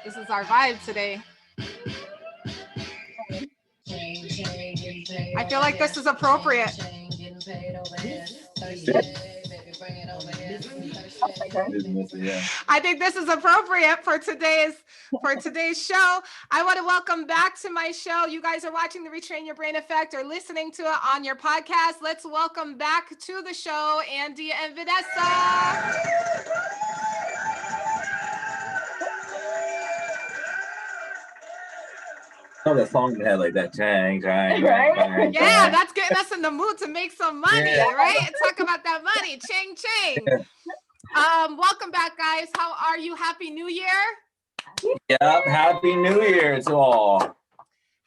This is our vibe today. I feel like this is appropriate. Yeah. I think this is appropriate for today's show. I want to welcome back to my show. You guys are watching the Retrain Your Brain Effect or listening to it on your podcast. Let's welcome back to the show, Andy and Vanessa. Oh, that song had like that chang, chang, Right? chang, Yeah, chang. that's getting us in the mood to make some money, Yeah. right? Talk about that money. Ching, ching. Welcome back, guys. How are you? Happy New Year. Yep. Happy New Year to all.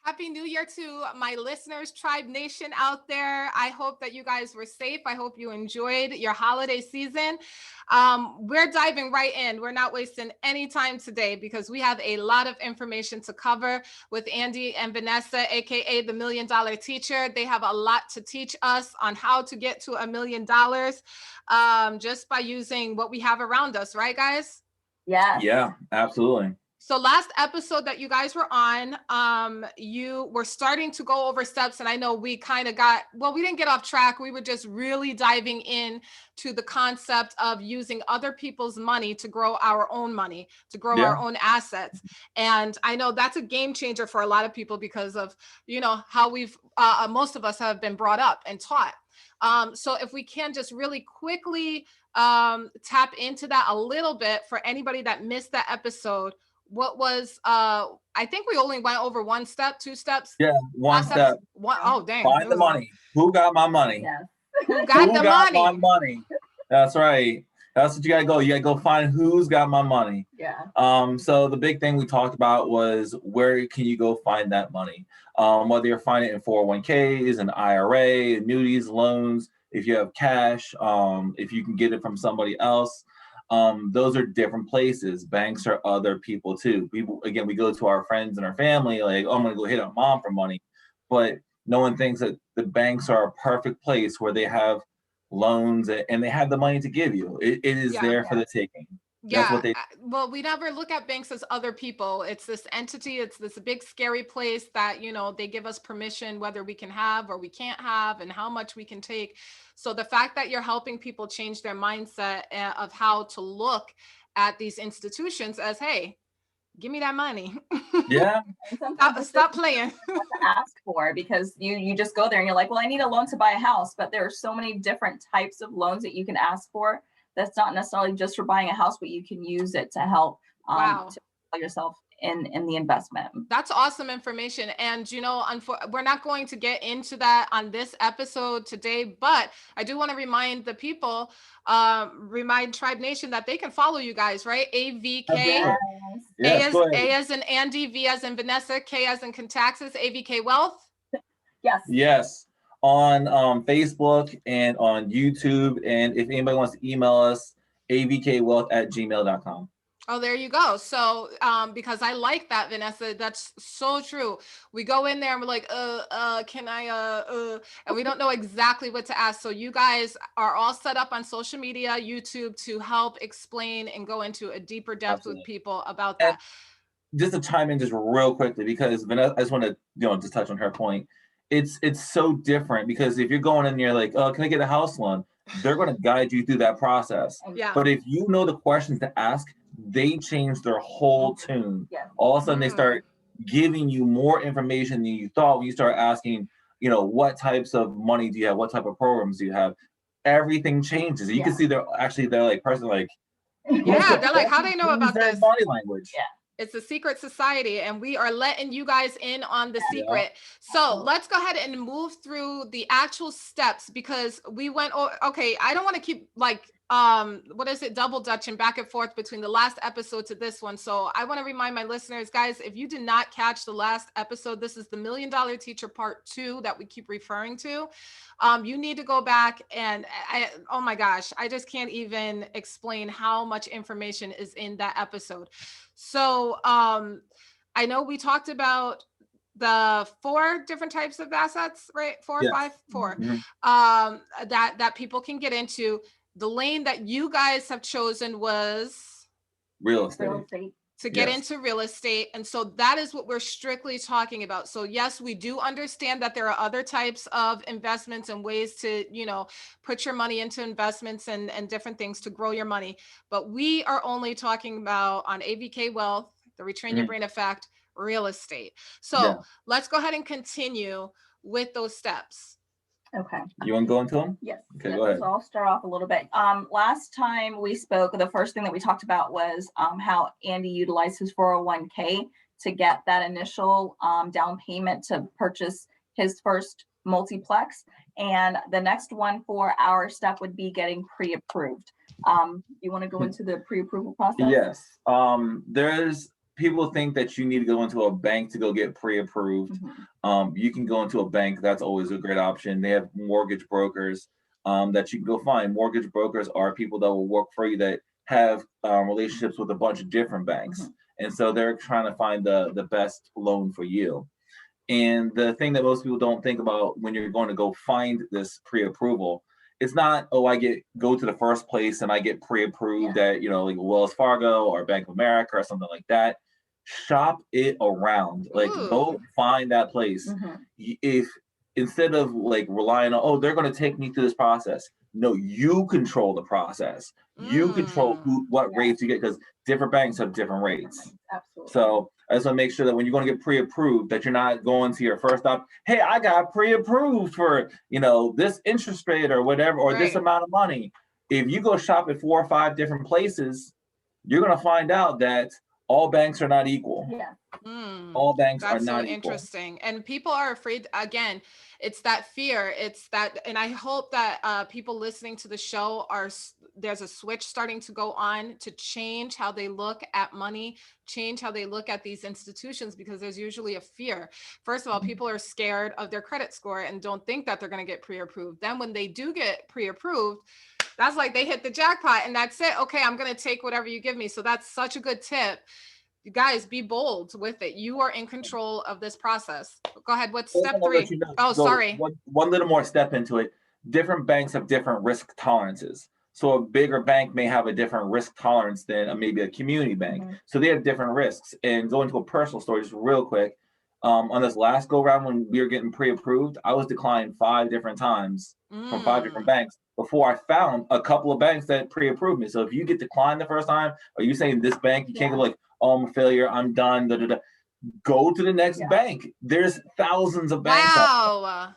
Happy New Year to my listeners, Tribe Nation out there. I hope that you guys were safe. I hope you enjoyed your holiday season. We're diving right in. We're not wasting any time today because we have a lot of information to cover with Andy and Vanessa, aka the $1 Million Teacher. They have a lot to teach us on how to get to $1 million just by using what we have around us, right, guys? Yeah, absolutely. So last episode that you guys were on, you were starting to go over steps, and I know we kind of we didn't get off track. We were just really diving in to the concept of using other people's money to grow our own money, to grow our own assets. And I know that's a game changer for a lot of people because of, how we've, most of us have been brought up and taught. So if we can just really quickly tap into that a little bit for anybody that missed that episode. What was I think we only went over one step, two steps. Yeah, one step. Oh dang. Find the money. Who got my money? Yeah. Who got the money? My money? That's right. That's what you gotta go. You gotta go find who's got my money. Yeah. So the big thing we talked about was where can you go find that money? Whether you're finding it in 401ks, an IRA, annuities, loans, if you have cash, if you can get it from somebody else. Those are different places. Banks are other people too. We go to our friends and our family, like, oh, I'm gonna go hit up mom for money. But no one thinks that the banks are a perfect place where they have loans and they have the money to give you. It is there for the taking. That's what well, we never look at banks as other people. It's this entity, it's this big scary place that, they give us permission whether we can have or we can't have and how much we can take. So the fact that you're helping people change their mindset of how to look at these institutions as, hey, give me that money. Yeah. Stop playing. To ask for, because you just go there and you're like, well, I need a loan to buy a house, but there are so many different types of loans that you can ask for. That's not necessarily just for buying a house, but you can use it to help to yourself in the investment. That's awesome information. And, we're not going to get into that on this episode today, but I do want to remind the people, remind Tribe Nation that they can follow you guys, right? AVK, A as in Andy, V as in Vanessa, K as in Contaxis, AVK Wealth. Yes. On Facebook and on YouTube. And if anybody wants to email us, avkwealth@gmail.com. Oh, there you go. So, because I like that, Vanessa, that's so true. We go in there and we're like, can I, and we don't know exactly what to ask. So you guys are all set up on social media, YouTube, to help explain and go into a deeper depth with people about that. And just to chime in just real quickly, because Vanessa, I just want to, just touch on her point. It's so different because if you're going in there like, oh, can I get a house loan? They're going to guide you through that process. Yeah. But if you know the questions to ask, they change their whole tune. Yeah. All of a sudden, they start giving you more information than you thought when you start asking, what types of money do you have? What type of programs do you have? Everything changes. You can see they're like, person like, yeah, they're like, how do they know about this? Body language. Yeah. It's a secret society, and we are letting you guys in on the secret. So let's go ahead and move through the actual steps because we went, okay, I don't want to keep double dutching back and forth between the last episode to this one. So I want to remind my listeners, guys, if you did not catch the last episode, this is the $1 Million Teacher Part 2 that we keep referring to. You need to go back and oh my gosh, I just can't even explain how much information is in that episode. So I know we talked about the 4 different types of assets, right? 4 or 5, 4, that people can get into. The lane that you guys have chosen was real estate. to get into real estate. And so that is what we're strictly talking about. So yes, we do understand that there are other types of investments and ways to, you know, put your money into investments and different things to grow your money. But we are only talking about on AVK Wealth, the Retrain Your Brain Effect, real estate. So let's go ahead and continue with those steps. Okay. You want to go into them? Yes. Okay, go ahead. So I'll start off a little bit. Last time we spoke, the first thing that we talked about was how Andy utilized his 401k to get that initial down payment to purchase his first multiplex. And the next one for our step would be getting pre-approved. You want to go into the pre-approval process? Yes. There's people think that you need to go into a bank to go get pre-approved. You can go into a bank. That's always a great option. They have mortgage brokers that you can go find. Mortgage brokers are people that will work for you that have relationships with a bunch of different banks. And so they're trying to find the best loan for you. And the thing that most people don't think about when you're going to go find this pre-approval, it's not, oh, go to the first place and I get pre-approved at, you know, like Wells Fargo or Bank of America or something like that. Shop it around. Like, go find that place. If instead of like relying on, oh, they're going to take me through this process. No, you control the process. You control what rates you get, because different banks have different rates. Absolutely. So I just want to make sure that when you're going to get pre-approved, that you're not going to your first stop, hey, I got pre-approved for, you know, this interest rate or whatever, or this amount of money. If you go shop at 4 or 5 different places, you're going to find out that all banks are not equal. All banks are not equal. Interesting. And people are afraid, again, it's that fear. It's that, and I hope that people listening to the show there's a switch starting to go on to change how they look at money, change how they look at these institutions, because there's usually a fear. First of all, people are scared of their credit score and don't think that they're going to get pre-approved. Then when they do get pre-approved, that's like they hit the jackpot and that's it. Okay, I'm going to take whatever you give me. So that's such a good tip. You guys, be bold with it. You are in control of this process. Go ahead. What's step 3? You know, so sorry. One little more step into it. Different banks have different risk tolerances. So a bigger bank may have a different risk tolerance than maybe a community bank. So they have different risks. And going to a personal story, just real quick. On this last go round when we were getting pre-approved, I was declined 5 different times from 5 different banks before I found a couple of banks that pre-approved me. So if you get declined the first time, are you saying this bank, you can't go like, oh, I'm a failure, I'm done, Go to the next bank. There's thousands of banks.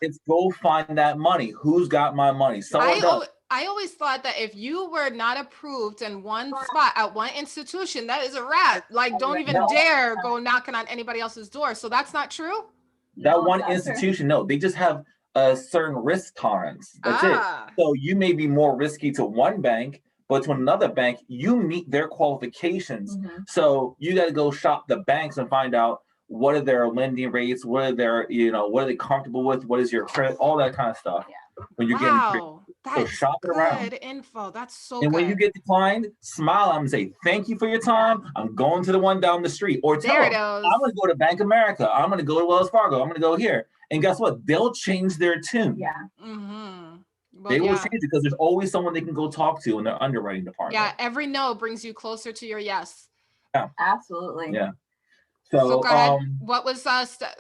It's go find that money. Who's got my money? Someone does. I always thought that if you were not approved in one spot at one institution, that is a wrap. Like, don't even dare go knocking on anybody else's door. So that's not true? That one institution, no, they just have a certain risk tolerance. That's it. So you may be more risky to one bank, but to another bank, you meet their qualifications. So you got to go shop the banks and find out what are their lending rates, what are their, you know, what are they comfortable with, what is your credit, all that kind of stuff. When you're getting that's shop it around. Good info. That's so and good. When you get declined, smile and say, thank you for your time. I'm going to the one down the street. Or tell them, I'm going to go to Bank of America. I'm going to go to Wells Fargo. I'm going to go here. And guess what? They'll change their tune. Well, they will change it because there's always someone they can go talk to in their underwriting department. Yeah, every no brings you closer to your yes. Yeah, absolutely. Yeah. So go ahead. What was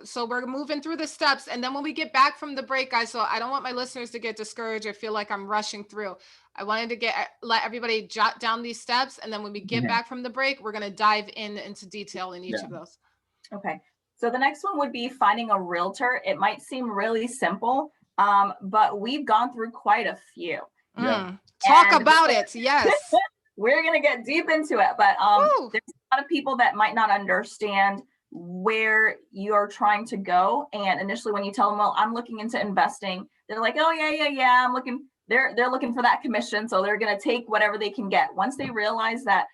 so we're moving through the steps, and then when we get back from the break, guys, so I don't want my listeners to get discouraged or feel like I'm rushing through. I wanted to let everybody jot down these steps, and then when we get back from the break, we're going to dive into detail in each of those. Okay. So the next one would be finding a realtor. It might seem really simple, but we've gone through quite a few. Talk about it. Yes. We're going to get deep into it, but there's a lot of people that might not understand where you're trying to go. And initially when you tell them, well, I'm looking into investing, they're like, oh yeah, I'm looking, they're looking for that commission. So they're going to take whatever they can get. Once they realize that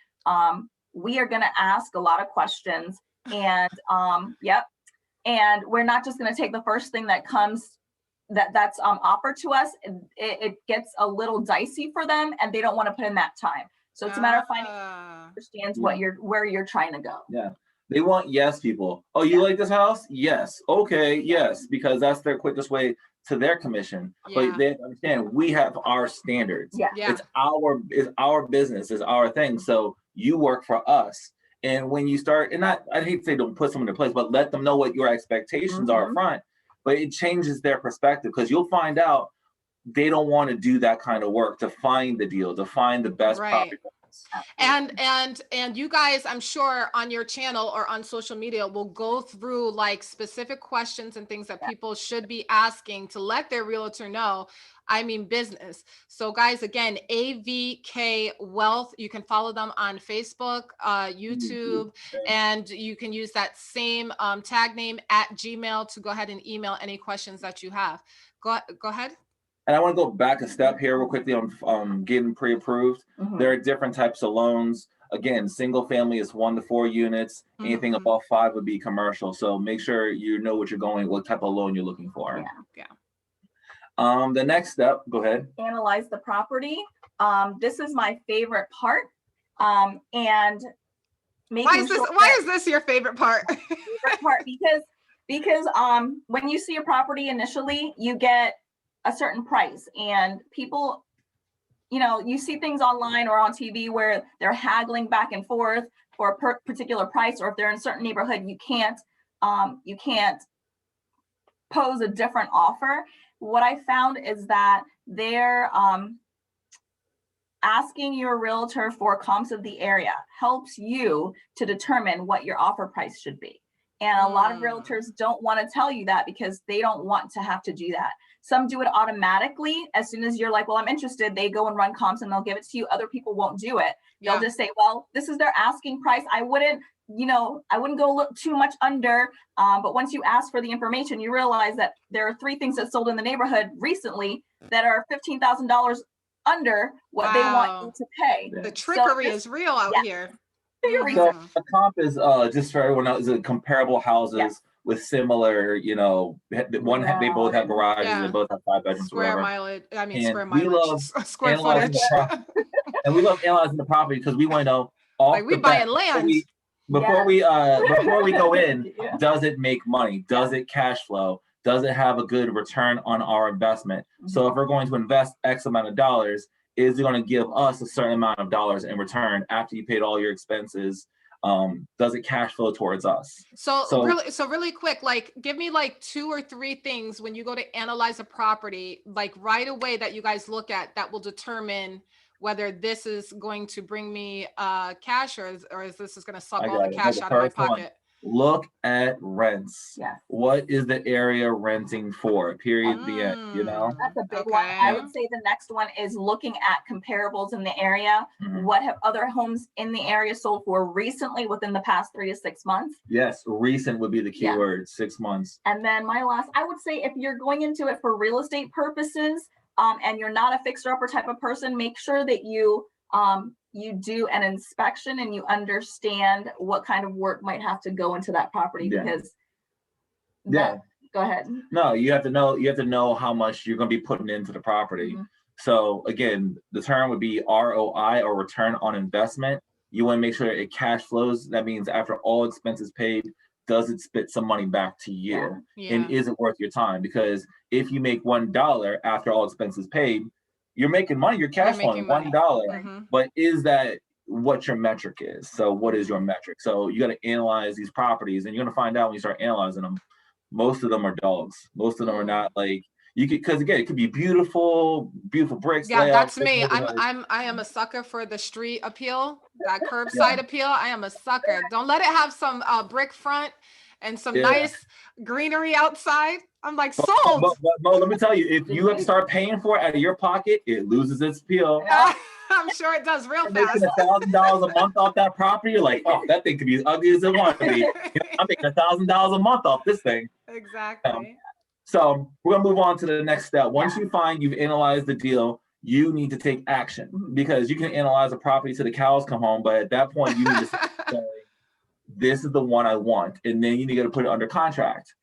we are going to ask a lot of questions and and we're not just going to take the first thing that comes that's offered to us. It gets a little dicey for them and they don't want to put in that time. So it's a matter of finding understands where you're trying to go. Yeah. They want yes people. Oh, you like this house? Yes. Okay, yes, because that's their quickest way to their commission. But they understand we have our standards. It's our business, it's our thing. So you work for us. And when you start, and I hate to say don't put someone in place, but let them know what your expectations are up front. But it changes their perspective, because you'll find out they don't want to do that kind of work to find the deal, to find the best property. And you guys, I'm sure on your channel or on social media will go through like specific questions and things that people should be asking to let their realtor know. I mean, business. So guys, again, AVK Wealth, you can follow them on Facebook, YouTube, and you can use that same tag name at Gmail to go ahead and email any questions that you have. Go ahead. And I want to go back a step here real quickly on getting pre-approved. There are different types of loans. Again, single family is 1 to 4 units. Anything above 5 would be commercial. So make sure you know what type of loan you're looking for. The next step, go ahead. Analyze the property. This is my favorite part. And why is this your favorite part? Favorite part because when you see a property initially, you get a certain price, and people, you see things online or on TV where they're haggling back and forth for a particular price, or if they're in a certain neighborhood, you can't pose a different offer. What I found is that they're asking your realtor for comps of the area helps you to determine what your offer price should be. And a lot of realtors don't want to tell you that because they don't want to have to do that. Some do it automatically. As soon as you're like, well, I'm interested, they go and run comps and they'll give it to you. Other people won't do it. They'll just say, well, this is their asking price. I wouldn't go too much under. But once you ask for the information, you realize that there are 3 things that sold in the neighborhood recently that are $15,000 under what they want you to pay. The trickery is real out here. So a comp is just for everyone else, is comparable houses with similar, they both have garages, they both have 5 bedrooms, square footage, square footage. And we love analyzing the property because we want to know we buying land. Before we go in, does it make money? Does it cash flow? Does it have a good return on our investment? So if we're going to invest X amount of dollars, is it going to give us a certain amount of dollars in return after you paid all your expenses? Does it cash flow towards us? So really quick, like give me like 2 or 3 things when you go to analyze a property, like right away that you guys look at that will determine whether this is going to bring me cash or is this is going to suck all the cash out of my pocket. Look at rents. What is the area renting for? Period. The end. That's a big one. I would say the next one is looking at comparables in the area. What have other homes in the area sold for recently within the past 3 to 6 months? Yes, recent would be the key word. 6 months. And then my last, I would say, if you're going into it for real estate purposes, and you're not a fixer-upper type of person, make sure that you do an inspection and you understand what kind of work might have to go into that property because go ahead. No, you have to know how much you're going to be putting into the property. So again, the term would be ROI, or return on investment. You want to make sure it cash flows. That means after all expenses paid, does it spit some money back to you? And is it worth your time? Because if you make $1 after all expenses paid, you're making money, you're cash flowing $1. But is that what your metric is? So what is your metric? So you got to analyze these properties, and you're going to find out when you start analyzing them, most of them are dogs. Most of them are not like, because again, it could be beautiful bricks. That's me. I am a sucker for the street appeal, that curbside appeal. I am a sucker. Don't let it have some brick front and some nice greenery outside. I'm like, sold. But let me tell you, if you have to start paying for it out of your pocket, it loses its appeal. I'm sure it does real fast. Making $1,000 a month off that property, you're like, oh, that thing could be as ugly as it wants to be. I'm making $1,000 a month off this thing. Exactly. So we're gonna move on to the next step. Once you find you've analyzed the deal, you need to take action, because you can analyze a property till the cows come home, but at that point you need to say, this is the one I want, and then you need to put it under contract.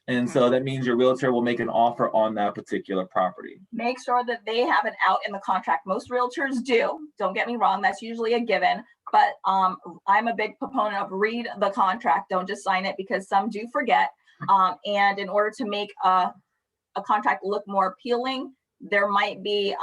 And so that means your realtor will make an offer on that particular property. Make sure that they have it out in the contract. Most realtors do. Don't get me wrong, that's usually a given. But I'm a big proponent of read the contract. Don't just sign it, because some do forget. And in order to make a contract look more appealing, there might be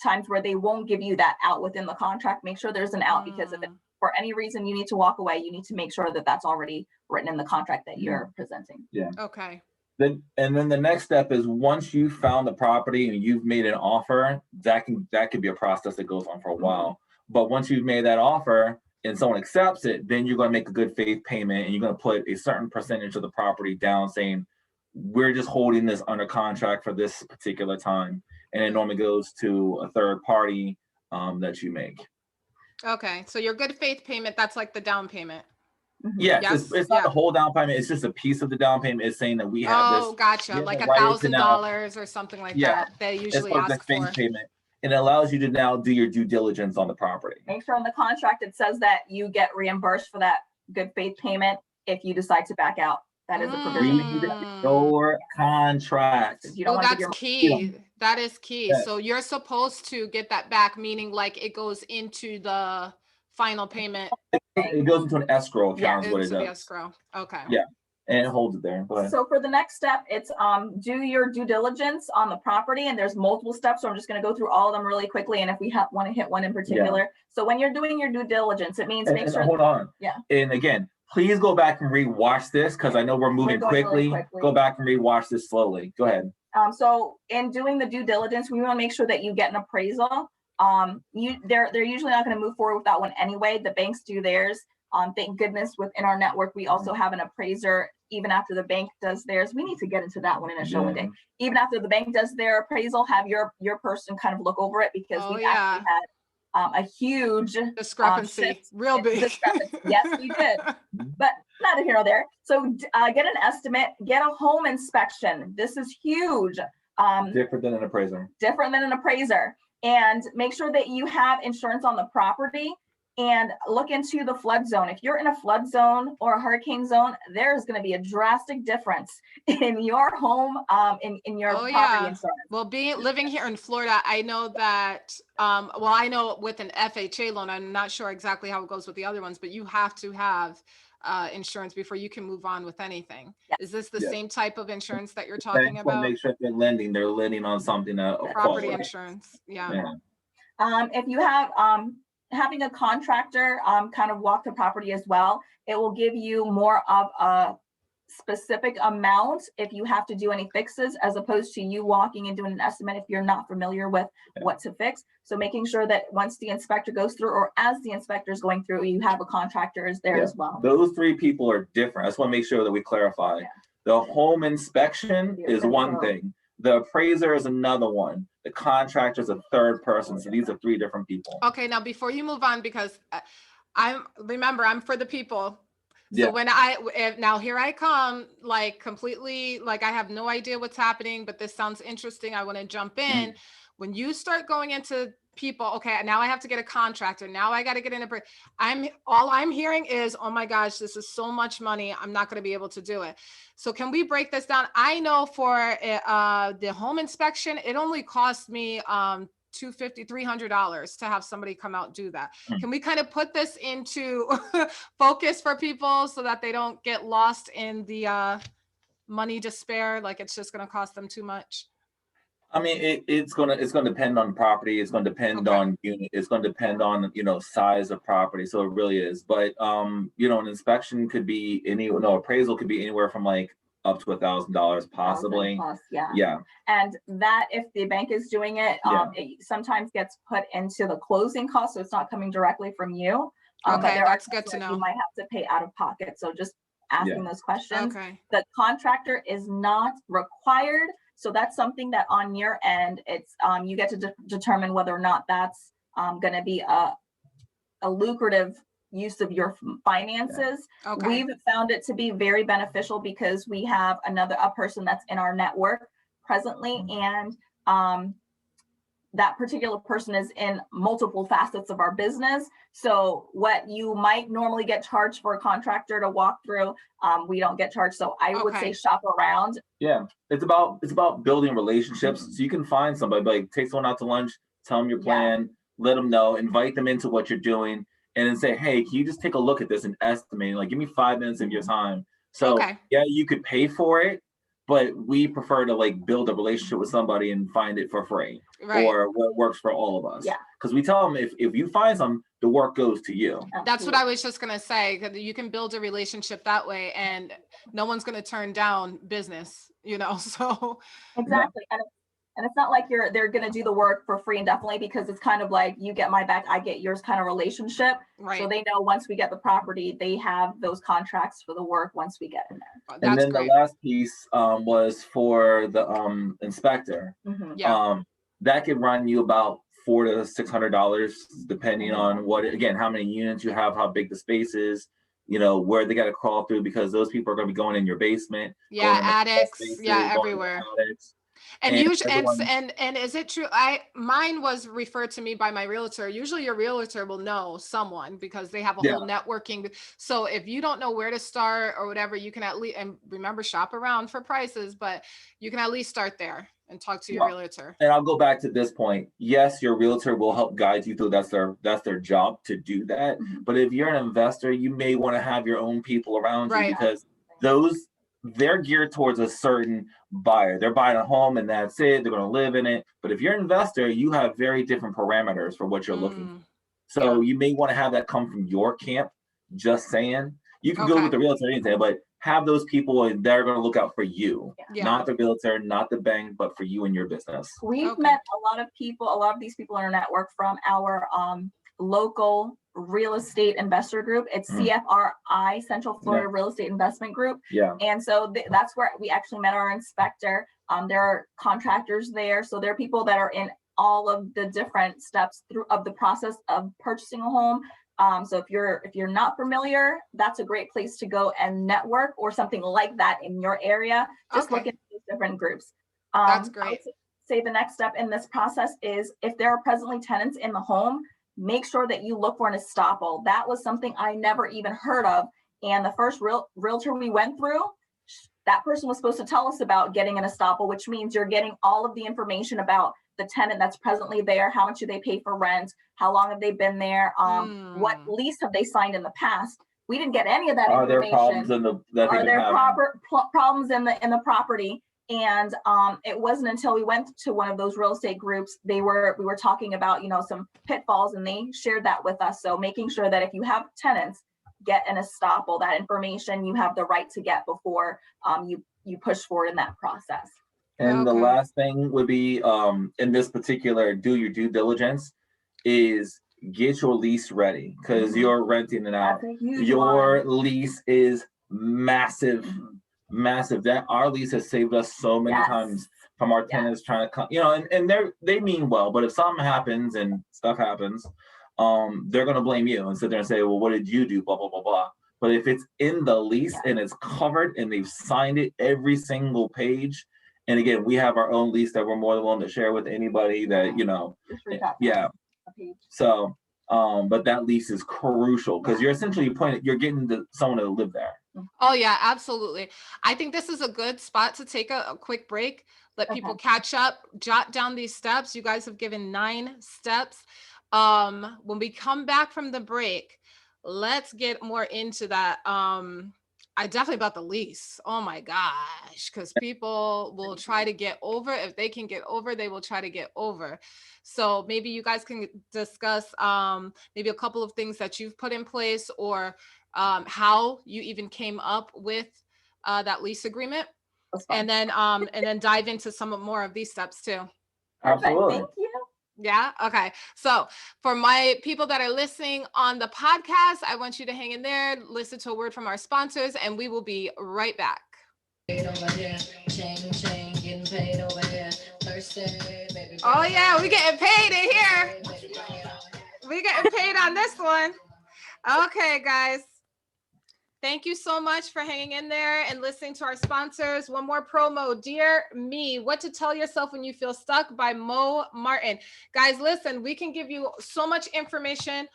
times where they won't give you that out within the contract. Make sure there's an out, because if for any reason you need to walk away, you need to make sure that that's already written in the contract that you're presenting. Yeah. Okay. Then the next step is, once you found the property and you've made an offer, that could be a process that goes on for a while. But once you've made that offer and someone accepts it, then you're going to make a good faith payment, and you're going to put a certain percentage of the property down, saying, we're just holding this under contract for this particular time. And it normally goes to a third party that you make. Okay. So your good faith payment, that's like the down payment. Yes, yes, it's not the whole down payment. It's just a piece of the down payment. It's saying that we have this. Oh, gotcha. Like $1,000 or something like that. They usually ask for. Faith payment. And it allows you to now do your due diligence on the property. Make sure in the contract it says that you get reimbursed for that good faith payment if you decide to back out. That is a provision. Read your contract. That's key. That is key. Yes. So you're supposed to get that back, meaning like it goes into the final payment. It goes into an escrow account. Yeah, what it does. Escrow. Okay. Yeah. And it holds it there. So for the next step, it's do your due diligence on the property, and there's multiple steps. So I'm just going to go through all of them really quickly. And if we want to hit one in particular, so when you're doing your due diligence, it means make sure. Hold on. Yeah. And again, please go back and re-watch this, because I know we're moving quickly. Really quickly. Go back and re-watch this slowly. Go ahead. So in doing the due diligence, we want to make sure that you get an appraisal. They're usually not going to move forward with that one anyway. The banks do theirs. Thank goodness within our network, we also have an appraiser even after the bank does theirs. We need to get into that one in a show one day. Even after the bank does their appraisal, have your person kind of look over it, because we actually had a huge discrepancy, real big. Discrepancy. Yes, we did, but not here or there. So get an estimate, get a home inspection. This is huge. Different than an appraiser. Different than an appraiser. And make sure that you have insurance on the property, and look into the flood zone. If you're in a flood zone or a hurricane zone, there's going to be a drastic difference in your home, in your property insurance. Well, living here in Florida, I know that, I know with an FHA loan, I'm not sure exactly how it goes with the other ones, but you have to have insurance before you can move on with anything. Is this the same type of insurance that you're talking about? Make sure if they're lending on something that property insurance. If you have having a contractor kind of walk the property as well, it will give you more of a specific amount if you have to do any fixes, as opposed to you walking and doing an estimate if you're not familiar with what to fix. So making sure that once the inspector goes through, or as the inspector is going through, you have a contractor is there as well. Those three people are different. I just want to make sure that we clarify. The home inspection is one thing. The appraiser is another one. The contractor is a third person. So these are three different people. Okay, now before you move on, because I'm for the people. So now here I come, like completely, like I have no idea what's happening, but this sounds interesting. I want to jump in. When you start going into people, okay, now I have to get a contractor. Now I got to get in all I'm hearing is, oh my gosh, this is so much money. I'm not going to be able to do it. So can we break this down? I know for the home inspection, it only cost me $250, $300 to have somebody come out and do that. Can we kind of put this into focus for people so that they don't get lost in the money despair? Like it's just going to cost them too much. I mean, it's gonna depend on property. It's gonna depend on unit. It's gonna depend on size of property. So it really is. But an inspection could be appraisal could be anywhere from like up to $1,000 possibly. Plus, and that if the bank is doing it, it sometimes gets put into the closing cost, so it's not coming directly from you. Okay, that's good to know. You might have to pay out of pocket. So just asking those questions. The contractor is not required. So that's something that on your end, it's you get to determine whether or not that's going to be a lucrative use of your finances. We've found it to be very beneficial because we have a person that's in our network presently, and that particular person is in multiple facets of our business. So what you might normally get charged for a contractor to walk through, we don't get charged. So I would say shop around. Yeah, it's about building relationships. So you can find somebody, like take someone out to lunch, tell them your plan, let them know, invite them into what you're doing, and then say, hey, can you just take a look at this and estimate? Like, give me 5 minutes of your time. So you could pay for it, but we prefer to like build a relationship with somebody and find it for free, Right. or what works for all of us. Yeah. Because we tell them if you find some, the work goes to you. That's what I was just going to say. 'Cause you can build a relationship that way, and no one's going to turn down business, you know, so. Exactly. And it's not like they're going to do the work for free indefinitely, because it's kind of like you get my back, I get yours kind of relationship. Right. So they know once we get the property, they have those contracts for the work once we get in there. And That's then great. the last piece was for the inspector. Mhm. Yeah. That could run you about $400 to $600, depending on how many units you have, how big the space is, you know, where they got to crawl through, because those people are going to be going in your basement. Yeah, going in the attics. spaces, Yeah, going in the everywhere. attics. And And usually, everyone- and is it true? Mine was referred to me by my realtor. Usually your realtor will know someone because they have a whole networking. So if you don't know where to start or whatever, you can at least, and remember, shop around for prices, but you can at least start there and talk to your realtor. And I'll go back to this point. Yes, your realtor will help guide you through. That's their job to do that. Mhm. But if you're an investor, you may want to have your own people around you, Right. because they're geared towards a certain buyer. They're buying a home and that's it. They're going to live in it. But if you're an investor, you have very different parameters for what you're looking for. So you may want to have that come from your camp. Just saying. You can go with the realtor or anything, but have those people, and they're going to look out for you, not the realtor, not the bank, but for you and your business. We've met a lot of these people in our network from our local real estate investor group. It's CFRI, Central Florida Real Estate Investment Group. Yeah. And so that's where we actually met our inspector. There are contractors there. So there are people that are in all of the different steps of the process of purchasing a home. So if you're not familiar, that's a great place to go and network, or something like that in your area. Just look at these different groups. That's great. I would say the next step in this process is, if there are presently tenants in the home, make sure that you look for an estoppel. That was something I never even heard of. And the first realtor we went through, that person was supposed to tell us about getting an estoppel, which means you're getting all of the information about the tenant that's presently there. How much do they pay for rent? How long have they been there? What lease have they signed in the past? We didn't get any of that information. Are there problems Are there problems in the property? And it wasn't until we went to one of those real estate groups, we were talking about, some pitfalls, and they shared that with us. So making sure that if you have tenants, get an estoppel, that information you have the right to get before you push forward in that process. And the last thing would be, in this particular, do your due diligence, is get your lease ready, because you're renting it out. Your lease is massive. Massive. That our lease has saved us so many times from our tenants trying to come, and they mean well, but if something happens and stuff happens, they're gonna blame you and sit there and say, well, what did you do? Blah blah blah blah. But if it's in the lease and it's covered and they've signed it every single page, and again, we have our own lease that we're more than willing to share with anybody that So but that lease is crucial, because you're essentially you're getting someone to live there. Oh yeah, absolutely. I think this is a good spot to take a quick break, let people catch up, jot down these steps. You guys have given 9 steps. When we come back from the break, let's get more into that. I definitely about the lease. Oh my gosh, because people will try to get over. If they can get over, they will try to get over. So maybe you guys can discuss maybe a couple of things that you've put in place, or how you even came up with that lease agreement, and then dive into some more of these steps too. Absolutely. Thank you. Yeah. Okay. So for my people that are listening on the podcast, I want you to hang in there, listen to a word from our sponsors, and we will be right back. Oh yeah, we getting paid in here. We getting paid on this one. Okay, guys. Thank you so much for hanging in there and listening to our sponsors. One more promo, Dear Me, What to Tell Yourself When You Feel Stuck by Mo Martin. Guys, listen, we can give you so much information.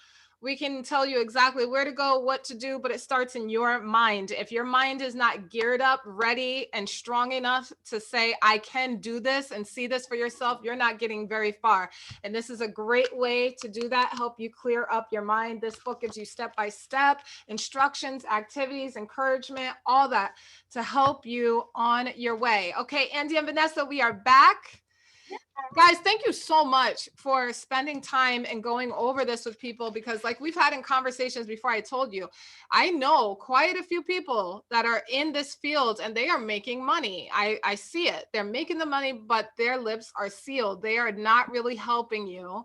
We can tell you exactly where to go, what to do, but it starts in your mind. If your mind is not geared up, ready, and strong enough to say, I can do this and see this for yourself, you're not getting very far. And this is a great way to do that, help you clear up your mind. This book gives you step-by-step instructions, activities, encouragement, all that to help you on your way. Okay, Andy and Vanessa, we are back. Guys, thank you so much for spending time and going over this with people, because like we've had in conversations before, I told you, I know quite a few people that are in this field and they are making money. I see it. They're making the money, but their lips are sealed. They are not really helping you.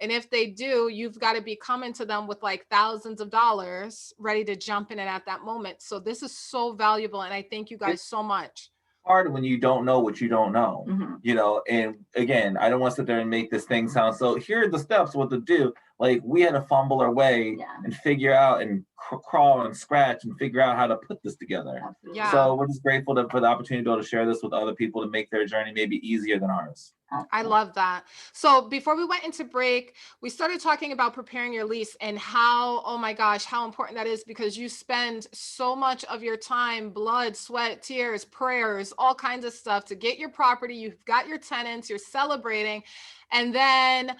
And if they do, you've got to be coming to them with like thousands of dollars ready to jump in it at that moment. So this is so valuable. And I thank you guys so much. Hard when you don't know what you don't know, you know. And again, I don't want to sit there and make this thing sound so, here are the steps what to do. Like, we had to fumble our way and figure out and crawl and scratch and figure out how to put this together. So we're just grateful for the opportunity to be able to share this with other people to make their journey maybe easier than ours. I love that. So before we went into break, we started talking about preparing your lease and how, oh my gosh, how important that is, because you spend so much of your time, blood, sweat, tears, prayers, all kinds of stuff to get your property. You've got your tenants, you're celebrating, and then,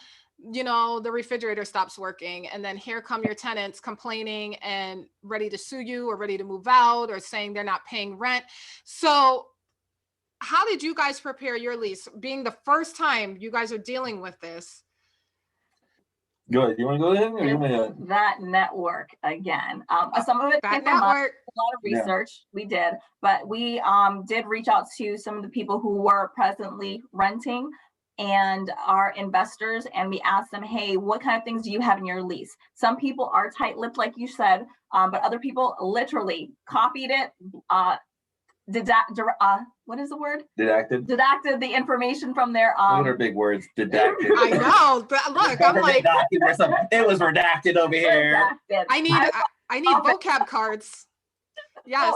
you know, the refrigerator stops working. And then here come your tenants complaining and ready to sue you or ready to move out or saying they're not paying rent. So how did you guys prepare your lease, being the first time you guys are dealing with this? Good. You want to go ahead? Or you want to... That network again. Some of it that came from us, network. a lot of research we did, but we did reach out to some of the people who were presently renting and our investors, and we asked them, hey, what kind of things do you have in your lease? Some people are tight-lipped, like you said, but other people literally copied it, what is the word? Didacted the information from their Look at her big words. Didacted. I know. Look, I'm like, it was redacted over here. Redacted. I need vocab cards. Yes.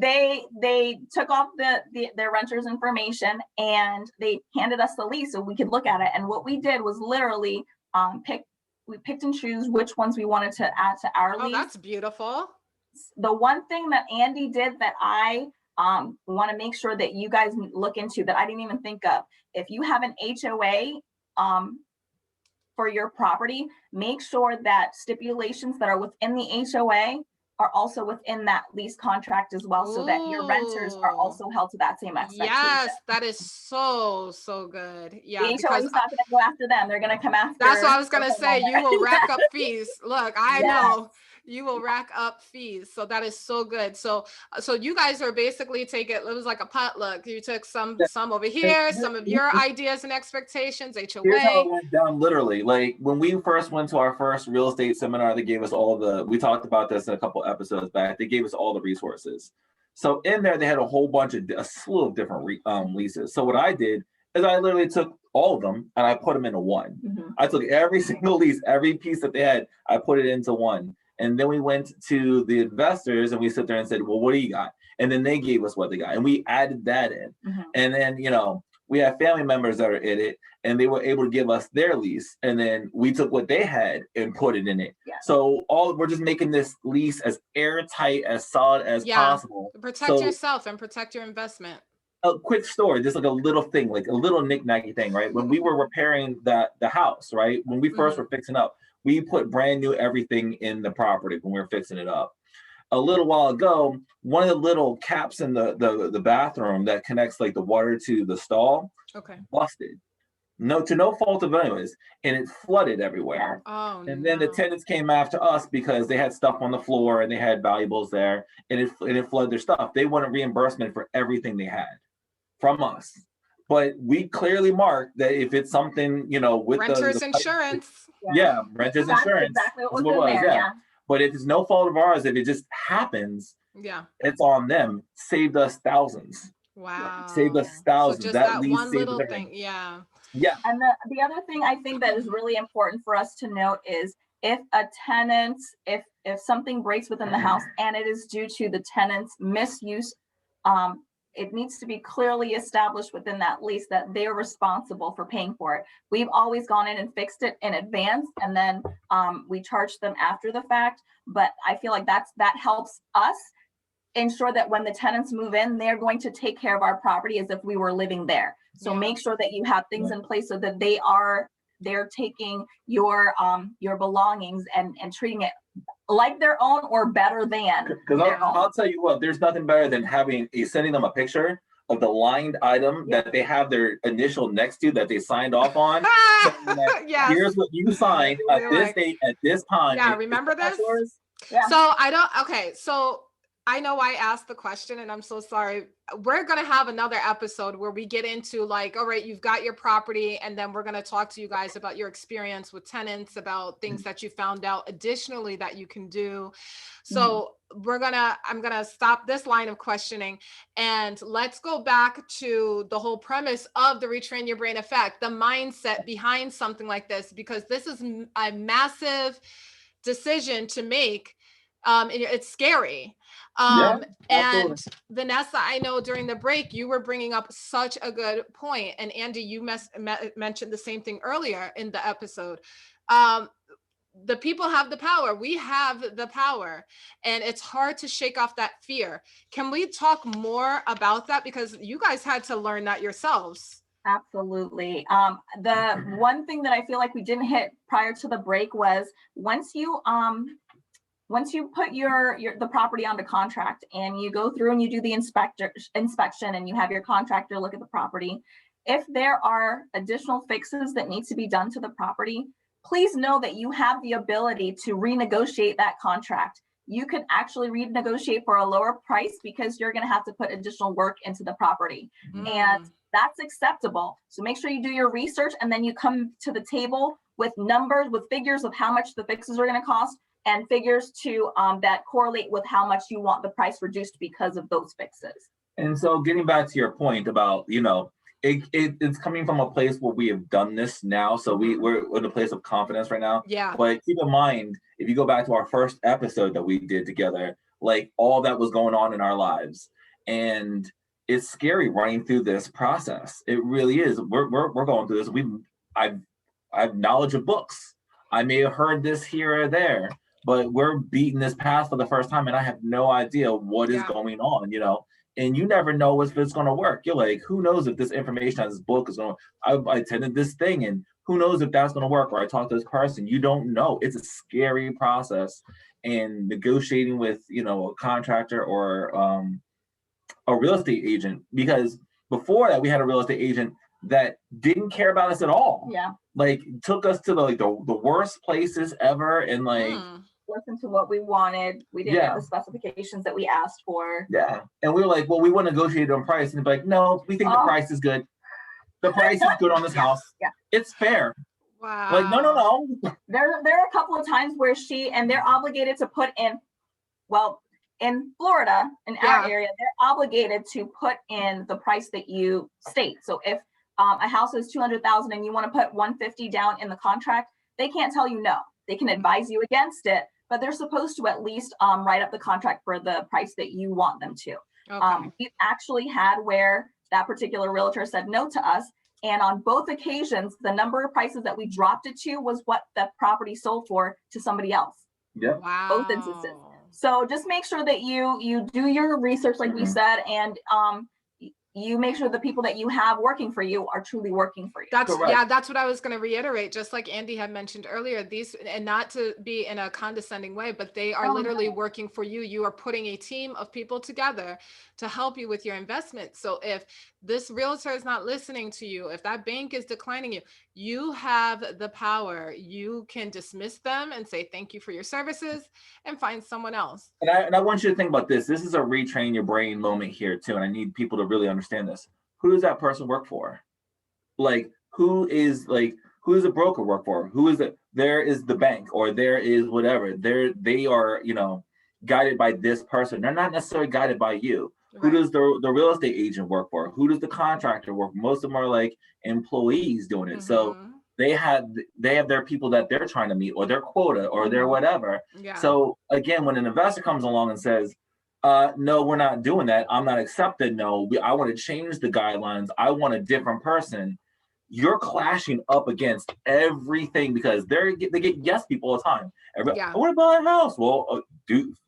They took off their renters' information and they handed us the lease so we could look at it. And what we did was literally we picked and choose which ones we wanted to add to our lease. Oh, that's beautiful. The one thing that Andy did that I want to make sure that you guys look into that I didn't even think of, if you have an HOA for your property, make sure that stipulations that are within the HOA are also within that lease contract as well, so that your renters are also held to that same expectation. Yes, that is so good. Yeah, the HOA is not going to go after them; they're going to come after. That's what I was going to say. You will rack up fees. Look, I know you will rack up fees. So that is so good. So you guys are basically taking, it was like a potluck. You took some over here, some of your ideas and expectations, HOA. Here's how it went down literally. Like when we first went to our first real estate seminar, they gave us we talked about this in a couple episodes back. They gave us all the resources. So in there, they had a slew of different leases. So what I did is I literally took all of them and I put them into one. I took every single lease, every piece that they had, I put it into one. And then we went to the investors and we sit there and said, well, what do you got? And then they gave us what they got and we added that in. And then, you know, we have family members that are in it and they were able to give us their lease. And then we took what they had and put it in it. So we're just making this lease as airtight, as solid as possible. Protect yourself and protect your investment. A quick story, just like a little thing, like a little knick-knacky thing, right? When we were repairing the house, right? When we first were fixing up, we put brand new everything in the property when we were fixing it up. A little while ago, one of the little caps in the bathroom that connects like the water to the stall busted. To no fault of anybody's, and it flooded everywhere. And then the tenants came after us because they had stuff on the floor and they had valuables there, and it flooded their stuff. They wanted reimbursement for everything they had from us. But we clearly marked that if it's something, you know, with renters insurance. Renters insurance. Exactly what was in there. But if it's no fault of ours, if it just happens, it's on them. Saved us thousands. Wow. Saved us thousands. So just that one little thing. Yeah. And the other thing I think that is really important for us to note is if a tenant, if something breaks within the house and it is due to the tenant's misuse, it needs to be clearly established within that lease that they're responsible for paying for it. We've always gone in and fixed it in advance, and then we charge them after the fact. But I feel like that helps us ensure that when the tenants move in, they're going to take care of our property as if we were living there. So make sure that you have things in place so that they're taking your belongings and treating it like their own or better than. Because I'll tell you what, there's nothing better than sending them a picture of the lined item that they have their initial next to that they signed off on. Here's what you signed at this date at this time. Yeah, remember this? Yeah. So so I know I asked the question and I'm so sorry. We're going to have another episode where we get into like, all right, you've got your property, and then we're going to talk to you guys about your experience with tenants, about things that you found out additionally that you can do. So I'm going to stop this line of questioning, and let's go back to the whole premise of the Retrain Your Brain effect, the mindset behind something like this, because this is a massive decision to make. It's scary. And Vanessa, I know during the break, you were bringing up such a good point. And Andy, you mentioned the same thing earlier in the episode. The people have the power. We have the power. And it's hard to shake off that fear. Can we talk more about that? Because you guys had to learn that yourselves. Absolutely. The one thing that I feel like we didn't hit prior to the break was once you put the property under contract and you go through and you do the inspection and you have your contractor look at the property, if there are additional fixes that need to be done to the property, please know that you have the ability to renegotiate that contract. You can actually renegotiate for a lower price because you're going to have to put additional work into the property. And that's acceptable. So make sure you do your research, and then you come to the table with numbers, with figures of how much the fixes are going to cost, and figures to that correlate with how much you want the price reduced because of those fixes. And so getting back to your point about, it's coming from a place where we have done this now. So we're in a place of confidence right now. Yeah. But keep in mind, if you go back to our first episode that we did together, like all that was going on in our lives. And it's scary running through this process. It really is. We're going through this. I have knowledge of books. I may have heard this here or there, but we're beating this path for the first time, and I have no idea what is going on, and you never know if it's going to work. You're like, who knows if this information on this book is going to, I attended this thing, and who knows if that's going to work, or I talked to this person. You don't know. It's a scary process, and negotiating with, a contractor or a real estate agent, because before that we had a real estate agent that didn't care about us at all. Yeah. Like took us to the worst places ever, and listen to what we wanted. We didn't have the specifications that we asked for. Yeah. And we were like, well, we want to negotiate on price. And they're like, no, we think the price is good. The price is good on this house. Yeah. It's fair. Wow. Like, no. There are a couple of times where they're obligated to put in, in Florida, in our area, they're obligated to put in the price that you state. So if a house is $200,000 and you want to put $150 down in the contract, they can't tell you no. They can advise you against it, but they're supposed to at least write up the contract for the price that you want them to. Okay. We've actually had where that particular realtor said no to us, and on both occasions, the number of prices that we dropped it to was what the property sold for to somebody else. Yeah. Wow. Both instances. So just make sure that you do your research, like we said, and you make sure the people that you have working for you are truly working for you. That's what I was going to reiterate. Just like Andy had mentioned earlier, these, and not to be in a condescending way, but they are literally working for you. You are putting a team of people together to help you with your investment. So if this realtor is not listening to you, if that bank is declining you, you have the power. You can dismiss them and say, thank you for your services, and find someone else. And I want you to think about this. This is a retrain your brain moment here too. And I need people to really understand this. Who does that person work for? Like, who does a broker work for? Who is it? There is the bank, or there is whatever. They are, guided by this person. They're not necessarily guided by you. Right. Who does the real estate agent work for? Who does the contractor work for? Most of them are like employees doing it. So they have their people that they're trying to meet, or their quota, or their whatever. Yeah. So again, when an investor comes along and says, No, we're not doing that. I'm not accepting no. I want to change the guidelines. I want a different person. You're clashing up against everything because they get yes people all the time. I want to buy a house. Well,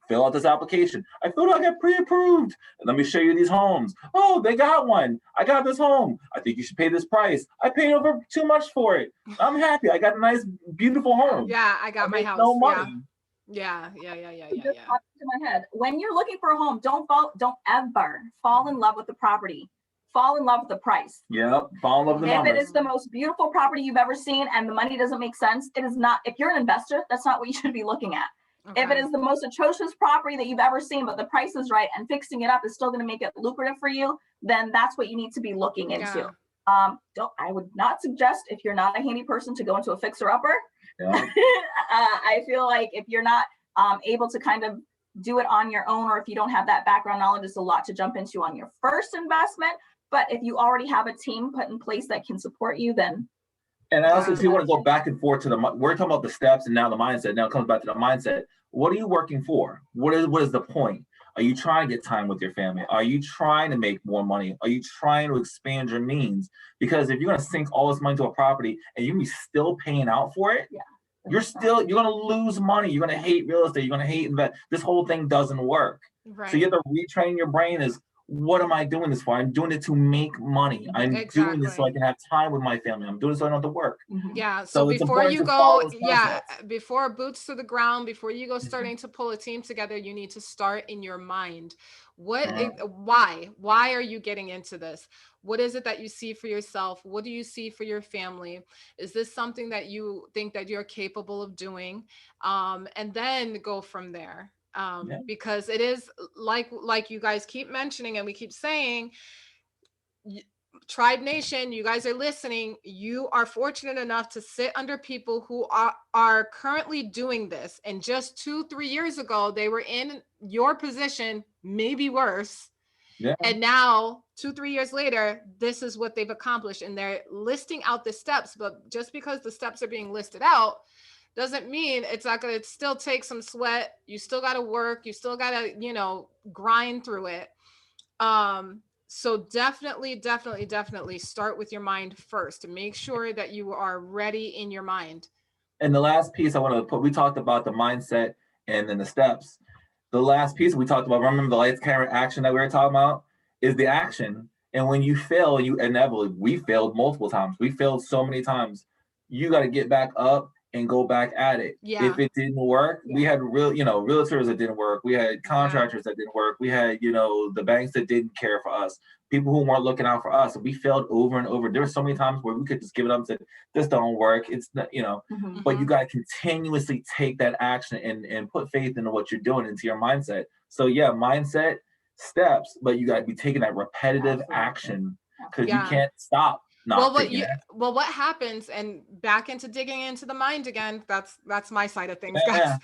fill out this application. I feel like I got pre-approved. Let me show you these homes. Oh, they got one. I got this home. I think you should pay this price. I paid over too much for it. I'm happy. I got a nice, beautiful home. Yeah, I got my house. No money. Yeah. Just popped into my head. When you're looking for a home, don't ever fall in love with the property. Fall in love with the price. Yeah, fall in love with the numbers. If it is the most beautiful property you've ever seen and the money doesn't make sense, it is not. If you're an investor, that's not what you should be looking at. Okay. If it is the most atrocious property that you've ever seen, but the price is right and fixing it up is still going to make it lucrative for you, then that's what you need to be looking into. I would not suggest, if you're not a handy person, to go into a fixer-upper. Yeah. I feel like if you're not able to kind of do it on your own, or if you don't have that background knowledge, it's a lot to jump into on your first investment. But if you already have a team put in place that can support you, then. And I also want to go back and forth we're talking about the steps and now the mindset. Now it comes back to the mindset. What are you working for? What is the point? Are you trying to get time with your family? Are you trying to make more money? Are you trying to expand your means? Because if you're going to sink all this money into a property and you're going to be still paying out for it, you're going to lose money. You're going to hate real estate. You're going to hate invest. This whole thing doesn't work. Right. So you have to retrain your brain is, what am I doing this for? I'm doing it to make money. I'm doing this so I can have time with my family. I'm doing it so I don't have to work. Yeah. So before you go, before boots to the ground, before you go starting to pull a team together, you need to start in your mind. Why are you getting into this? What is it that you see for yourself? What do you see for your family? Is this something that you think that you're capable of doing? And then go from there. Because it is like you guys keep mentioning and we keep saying, Tribe Nation, you guys are listening. You are fortunate enough to sit under people who are currently doing this. And just 2-3 years ago, they were in your position, maybe worse. Yeah. And now 2-3 years later, this is what they've accomplished. And they're listing out the steps. But just because the steps are being listed out doesn't mean it's not going to still take some sweat. You still got to work. You still got to, grind through it. So definitely start with your mind first to make sure that you are ready in your mind. And the last piece I want to put, we talked about the mindset and then the steps. The last piece we talked about, remember the lights, camera, action that we were talking about, is the action. And when you fail, we failed multiple times. We failed so many times. You got to get back up and go back at it. Yeah. If it didn't work, we had realtors that didn't work. We had contractors that didn't work. We had, the banks that didn't care for us. People who weren't looking out for us. We failed over and over. There were so many times where we could just give it up and say, this don't work. It's not, but you got to continuously take that action and put faith into what you're doing, into your mindset. So mindset, steps, but you got to be taking that repetitive action because you can't stop. What happens, and back into digging into the mind again, that's my side of things, guys.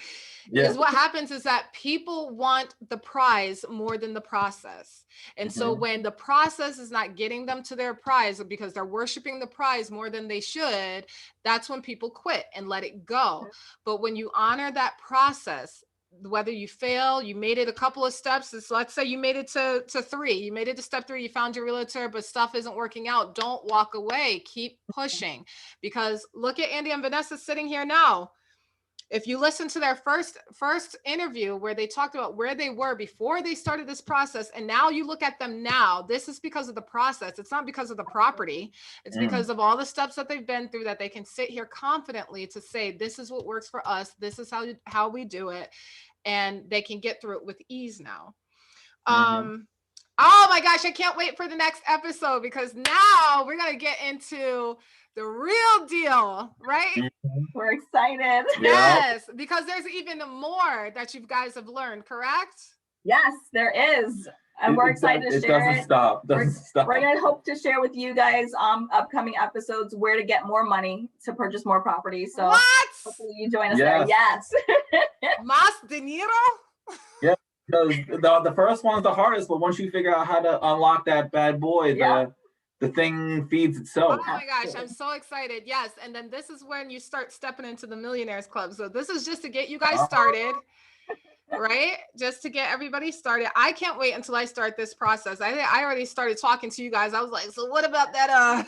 Is what happens is that people want the prize more than the process. And so when the process is not getting them to their prize because they're worshiping the prize more than they should, that's when people quit and let it go. But when you honor that process, whether you fail, you made it a couple of steps. So let's say you made it to 3, you made it to step 3, you found your realtor, but stuff isn't working out. Don't walk away, keep pushing, because look at Andy and Vanessa sitting here now. If you listen to their first interview where they talked about where they were before they started this process, and now you look at them now, this is because of the process. It's not because of the property. It's because of all the steps that they've been through, that they can sit here confidently to say, this is what works for us. This is how we do it. And they can get through it with ease now. Oh my gosh, I can't wait for the next episode, because now we're going to get into the real deal, right? We're excited. Yes, because there's even more that you guys have learned, correct? Yes, there is. And we're excited to share it. Doesn't stop. We're going to hope to share with you guys upcoming episodes where to get more money to purchase more properties. So hopefully you join us there. Yes. Más dinero? Yeah, because the first one's the hardest, but once you figure out how to unlock that bad boy, the thing feeds itself. Oh my gosh, I'm so excited. Yes. And then this is when you start stepping into the Millionaires Club. So this is just to get you guys started. right? Just to get everybody started. I can't wait until I start this process. I already started talking to you guys. I was like, so what about that?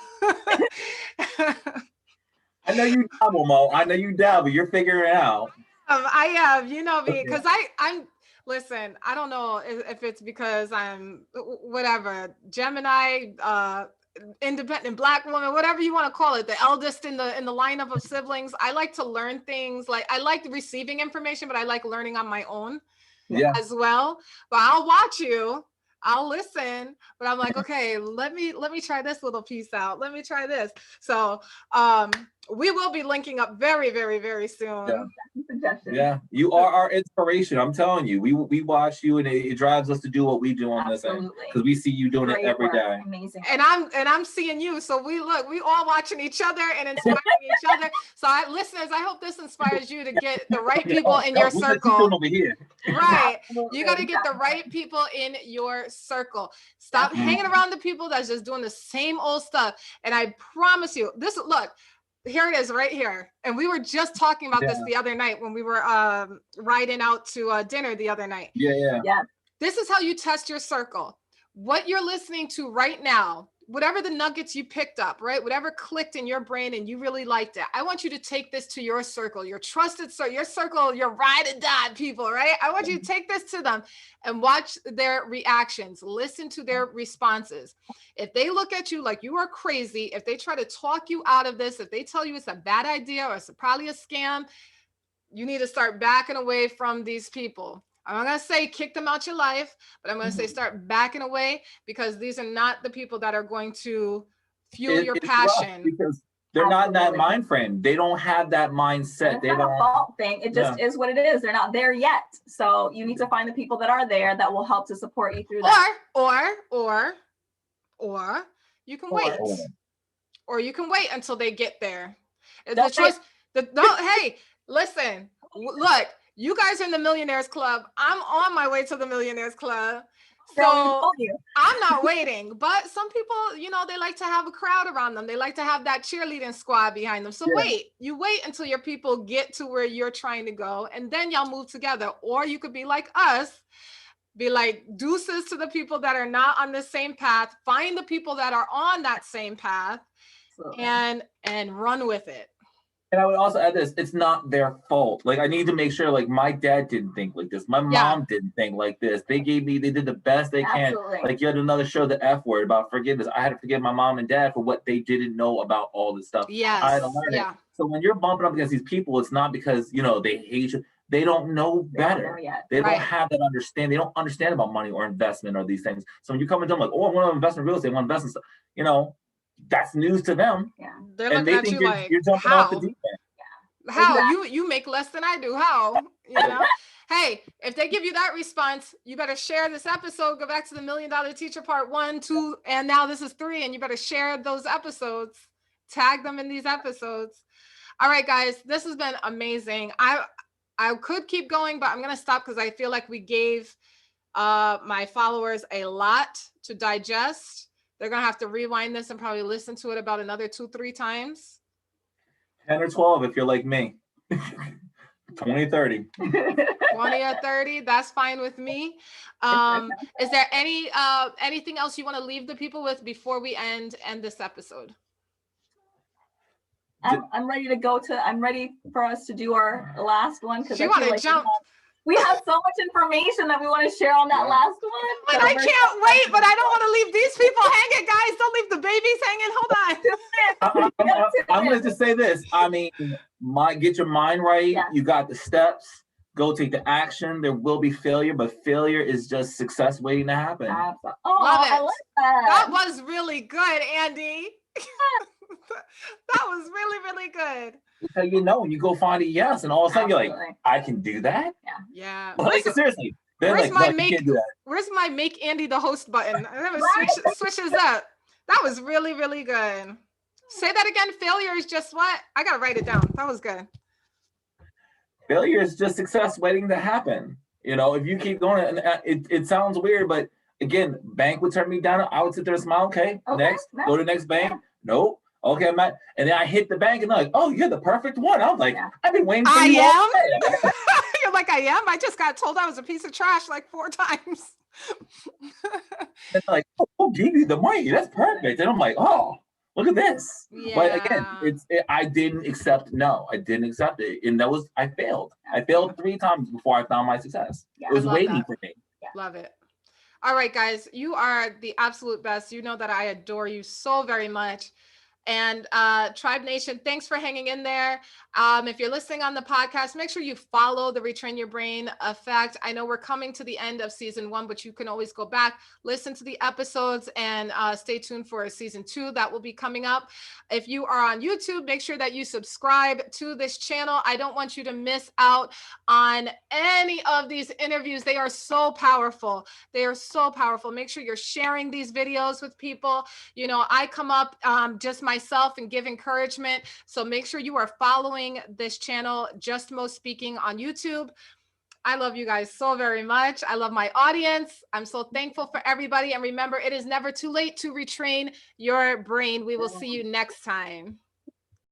I know you dabble, Mo. I know you dabble. You're figuring it out. I have, you know me, because I'm listen, I don't know if it's because I'm whatever, Gemini, independent Black woman, whatever you want to call it, the eldest in the lineup of siblings. I like to learn things. Like I like receiving information, but I like learning on my own as well. But I'll watch you, I'll listen, but I'm like, okay, let me try this little piece out. Let me try this. So we will be linking up very, very, very soon. Yeah, you are our inspiration. I'm telling you, we watch you, and it drives us to do what we do on this end, because we see you doing it every day. Amazing. And I'm seeing you. So we all watching each other and inspiring each other. So listeners, I hope this inspires you to get the right people in your circle. Over here. Right. You got to get the right people in your circle. Stop hanging around the people that's just doing the same old stuff. And I promise you, look, here it is right here. And we were just talking about this the other night when we were riding out to dinner the other night. Yeah. This is how you test your circle. What you're listening to right now, whatever the nuggets you picked up, right? Whatever clicked in your brain and you really liked it. I want you to take this to your circle, your trusted circle, your circle, your ride and die people, right? I want you to take this to them and watch their reactions. Listen to their responses. If they look at you like you are crazy, if they try to talk you out of this, if they tell you it's a bad idea or it's probably a scam, you need to start backing away from these people. I'm not going to say kick them out your life, but I'm going to say start backing away, because these are not the people that are going to fuel your passion. Because they're not in that mind frame. They don't have that mindset. It's not a fault thing. It just is what it is. They're not there yet. So you need to find the people that are there that will help to support you through that. Or you can wait. Or you can wait until they get there. The choice. Hey, listen, look. You guys are in the Millionaires Club. I'm on my way to the Millionaires Club. So I'm not waiting. But some people, they like to have a crowd around them. They like to have that cheerleading squad behind them. So you wait until your people get to where you're trying to go, and then y'all move together. Or you could be like us, be like deuces to the people that are not on the same path. Find the people that are on that same path and run with it. And I would also add this, it's not their fault. Like, I need to make sure, like, my dad didn't think like this. My mom didn't think like this. They did the best they can. Like, you had another show, The F Word, about forgiveness. I had to forgive my mom and dad for what they didn't know about all this stuff. Yes. I had to learn it. So when you're bumping up against these people, it's not because, they hate you. They don't know better. They don't have that understanding. They don't understand about money or investment or these things. So when you come into them like, oh, I want to invest in real estate, I want to invest in stuff, that's news to them. Yeah. They're looking at you like, you're jumping off the deep end. How? You make less than I do. How? Hey, if they give you that response, you better share this episode. Go back to the $1 Million Teacher part 1, 2, and now this is 3, and you better share those episodes. Tag them in these episodes. All right, guys, this has been amazing. I could keep going, but I'm gonna stop because I feel like we gave my followers a lot to digest. They're gonna have to rewind this and probably listen to it about another 2-3 times. 10 or 12 if you're like me. 20, 30. 20 or 30, that's fine with me. Is there anything else you want to leave the people with before we end this episode? I'm ready to go I'm ready for us to do our last one, because you want to jump. We have so much information that we want to share on that last one. But I can't wait, but I don't want to leave these people hanging, guys. Don't leave the babies hanging. Hold on. I'm going to just say this. I mean, get your mind right. Yeah. You got the steps. Go take the action. There will be failure, but failure is just success waiting to happen. Love it. I like that. That was really good, Andy. That was really, really good. Because when you go find a yes, and all of a sudden you're like, I can do that? Yeah. Like, seriously. Where's my make Andy the host button? I never switches up. That was really, really good. Say that again. Failure is just what? I gotta write it down. That was good. Failure is just success waiting to happen. If you keep going, and it sounds weird, but again, bank would turn me down. I would sit there and smile. Okay, next. Go to the next bank. Nope. Okay, I'm not. And then I hit the bank and they're like, oh, you're the perfect one. I was like, I've been waiting for you. I am? You're like, I I am. I just got told I was a piece of trash like 4 times. And like, oh, who gave you the money? That's perfect. And I'm like, oh, look at this. Yeah. But again, I didn't accept no. I didn't accept it. And I failed. I failed 3 times before I found my success. Yeah, it was waiting that. for me. Yeah. Love it. All right, guys, you are the absolute best. You know that I adore you so very much. And Tribe Nation, thanks for hanging in there. If you're listening on the podcast, make sure you follow the Retrain Your Brain effect. I know we're coming to the end of season 1, but you can always go back, listen to the episodes, and stay tuned for season 2 that will be coming up. If you are on YouTube, make sure that you subscribe to this channel. I don't want you to miss out on any of these interviews. They are so powerful. They are so powerful. Make sure you're sharing these videos with people. You know, I come up just myself and give encouragement. So make sure you are following this channel, Just Most Speaking on YouTube. I love you guys so very much. I love my audience. I'm so thankful for everybody. And remember, it is never too late to retrain your brain. We will see you next time.